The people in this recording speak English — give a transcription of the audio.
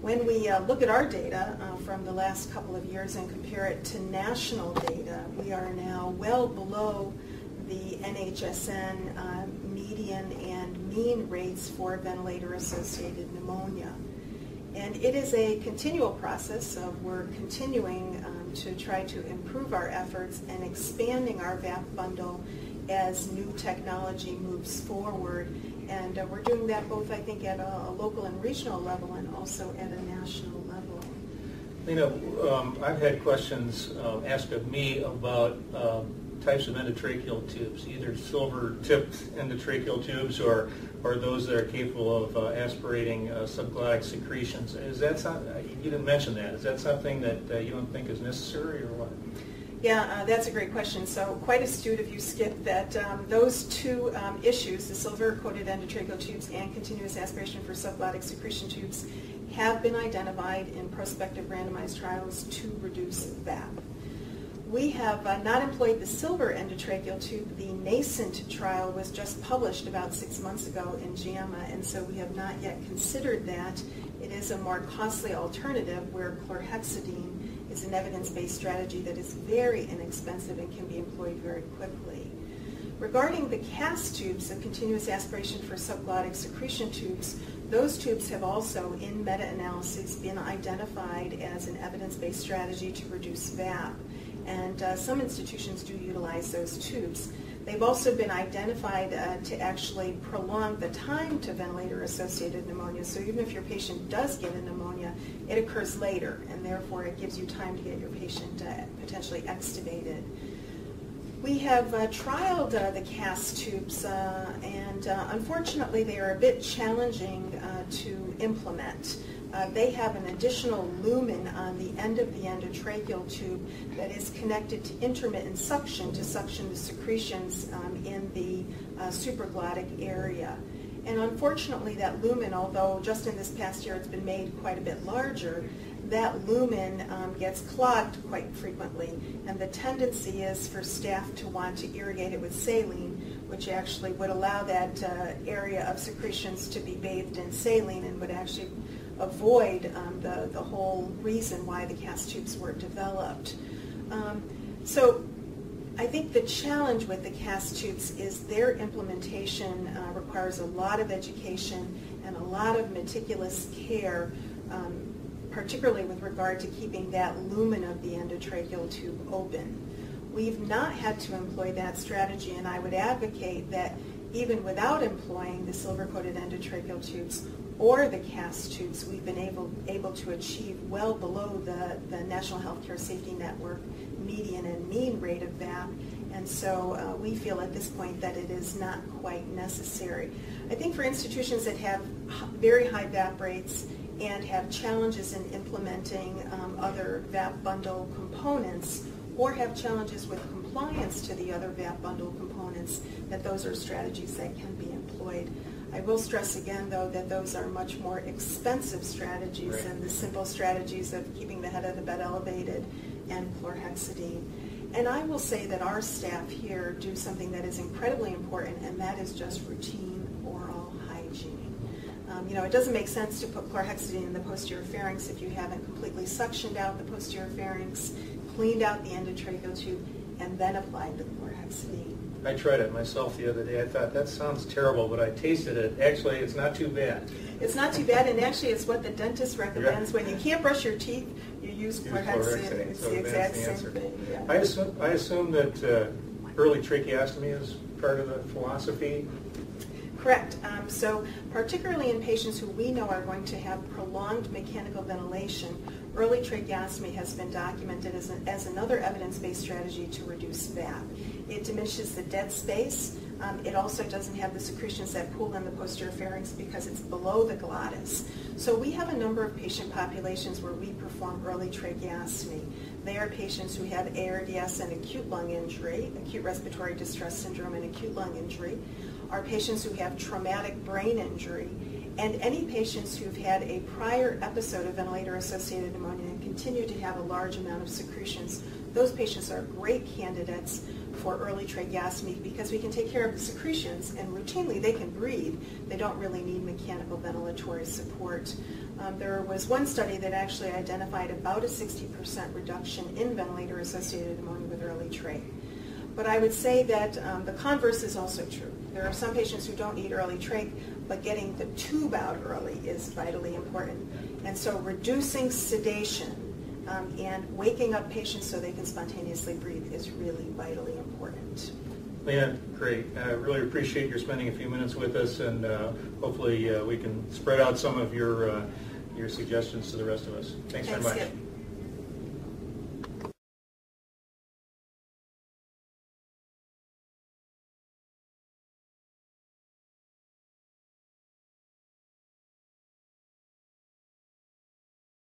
When we look at our data from the last couple of years and compare it to national data, we are now well below the NHSN median and mean rates for ventilator-associated pneumonia. And it is a continual process of we're continuing to try to improve our efforts and expanding our VAP bundle as new technology moves forward. And we're doing that both, I think, at a local and regional level and also at a national level. Lena, I've had questions asked of me about types of endotracheal tubes, either silver-tipped endotracheal tubes or those that are capable of aspirating subglottic secretions. Is that something, you didn't mention that, is that something that you don't think is necessary or what? Yeah, that's a great question. So quite astute of you, Skip, that those two issues, the silver-coated endotracheal tubes and continuous aspiration for subglottic secretion tubes, have been identified in prospective randomized trials to reduce VAP. We have not employed the silver endotracheal tube. The nascent trial was just published about 6 months ago in JAMA, and so we have not yet considered that. It is a more costly alternative where chlorhexidine is an evidence-based strategy that is very inexpensive and can be employed very quickly. Regarding the CAS tubes, the continuous aspiration for subglottic secretion tubes, those tubes have also, in meta-analyses, been identified as an evidence-based strategy to reduce VAP. And some institutions do utilize those tubes. They've also been identified to actually prolong the time to ventilator-associated pneumonia. So even if your patient does get a pneumonia, it occurs later, and therefore it gives you time to get your patient potentially extubated. We have trialed the CAS tubes, and unfortunately they are a bit challenging to implement. They have an additional lumen on the end of the endotracheal tube that is connected to intermittent suction to suction the secretions in the supraglottic area. And unfortunately that lumen, although just in this past year it's been made quite a bit larger, that lumen gets clogged quite frequently, and the tendency is for staff to want to irrigate it with saline, which actually would allow that area of secretions to be bathed in saline and would actually avoid the whole reason why the CAS tubes were developed. So I think the challenge with the CAS tubes is their implementation requires a lot of education and a lot of meticulous care, particularly with regard to keeping that lumen of the endotracheal tube open. We've not had to employ that strategy, and I would advocate that even without employing the silver-coated endotracheal tubes or the CAS tubes, we've been able to achieve well below the National Healthcare Safety Network median and mean rate of VAP, and so we feel at this point that it is not quite necessary. I think for institutions that have very high VAP rates and have challenges in implementing other VAP bundle components, or have challenges with compliance to the other VAP bundle components, that those are strategies that can be employed. I will stress again, though, that those are much more expensive strategies than the simple strategies of keeping the head of the bed elevated and chlorhexidine. And I will say that our staff here do something that is incredibly important, and that is just routine oral hygiene. You know, it doesn't make sense to put chlorhexidine in the posterior pharynx if you haven't completely suctioned out the posterior pharynx, cleaned out the endotracheal tube, and then applied the chlorhexidine. I tried it myself the other day. I thought, that sounds terrible, but I tasted it. Actually, it's not too bad. It's not too bad, and actually it's what the dentist recommends. When you can't brush your teeth, you use chlorhexidine. It's the exact same thing. Yeah. I assume that early tracheostomy is part of the philosophy. Correct. So particularly in patients who we know are going to have prolonged mechanical ventilation, early tracheostomy has been documented as another evidence-based strategy to reduce VAP. It diminishes the dead space. It also doesn't have the secretions that pool in the posterior pharynx because it's below the glottis. So we have a number of patient populations where we perform early tracheostomy. They are patients who have ARDS and acute lung injury, acute respiratory distress syndrome and acute lung injury, are patients who have traumatic brain injury, and any patients who've had a prior episode of ventilator-associated pneumonia and continue to have a large amount of secretions. Those patients are great candidates for early tracheostomy because we can take care of the secretions and routinely they can breathe. They don't really need mechanical ventilatory support. There was one study that actually identified about a 60% reduction in ventilator-associated pneumonia with early trach. But I would say that the converse is also true. There are some patients who don't need early trach, but getting the tube out early is vitally important. And so reducing sedation and waking up patients so they can spontaneously breathe is really vitally important. Leanna, great. I really appreciate your spending a few minutes with us, and hopefully we can spread out some of your suggestions to the rest of us. Thanks very much. Skip.